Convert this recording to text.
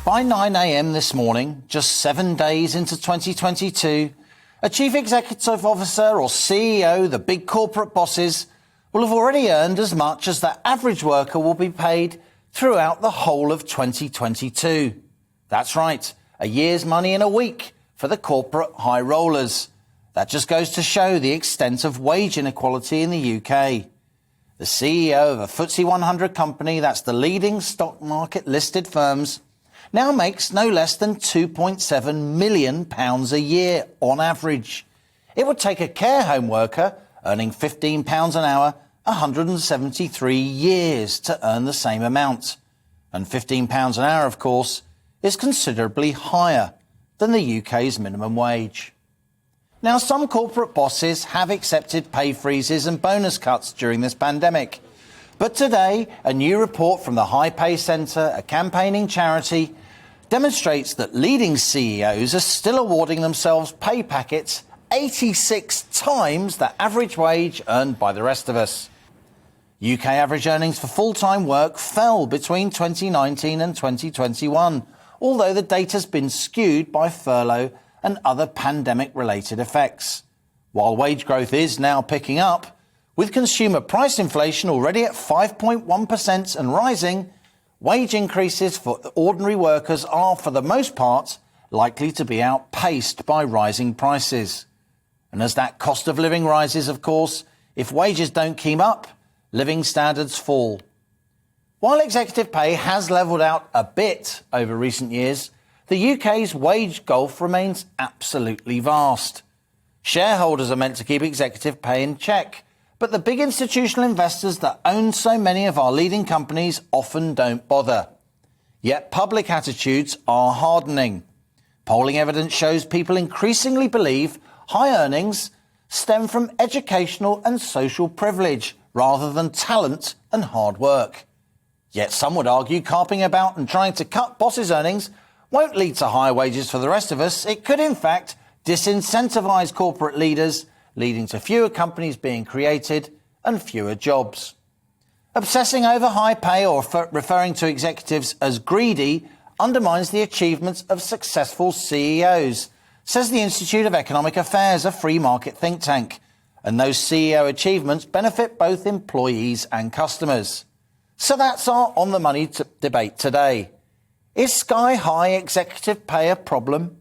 By 9 a.m. this morning, just 7 days into 2022, a chief executive officer or CEO, the big corporate bosses, will have already earned as much as the average worker will be paid throughout the whole of 2022. That's right, a year's money in a week for the corporate high rollers. That just goes to show the extent of wage inequality in the UK. The CEO of a FTSE 100 company, that's the leading stock market listed firms, now makes no less than £2.7 million a year on average. It would take a care home worker earning £15 an hour 173 years to earn the same amount. And £15 an hour, of course, is considerably higher than the UK's minimum wage. Now, some corporate bosses have accepted pay freezes and bonus cuts during this pandemic. But today, a new report from the High Pay Centre, a campaigning charity, demonstrates that leading CEOs are still awarding themselves pay packets 86 times the average wage earned by the rest of us. UK average earnings for full-time work fell between 2019 and 2021, although the data's been skewed by furlough and other pandemic-related effects. While wage growth is now picking up, with consumer price inflation already at 5.1% and rising, wage increases for ordinary workers are, for the most part, likely to be outpaced by rising prices. And as that cost of living rises, of course, if wages don't keep up, living standards fall. While executive pay has levelled out a bit over recent years, the UK's wage gulf remains absolutely vast. Shareholders are meant to keep executive pay in check, but the big institutional investors that own so many of our leading companies often don't bother. Yet public attitudes are hardening. Polling evidence shows people increasingly believe high earnings stem from educational and social privilege rather than talent and hard work. Yet some would argue carping about and trying to cut bosses' earnings won't lead to higher wages for the rest of us. It could, in fact, disincentivise corporate leaders, leading to fewer companies being created and fewer jobs. Obsessing over high pay or referring to executives as greedy undermines the achievements of successful CEOs, says the Institute of Economic Affairs, a free market think tank. And those CEO achievements benefit both employees and customers. So that's our On the Money debate today. Is sky-high executive pay a problem?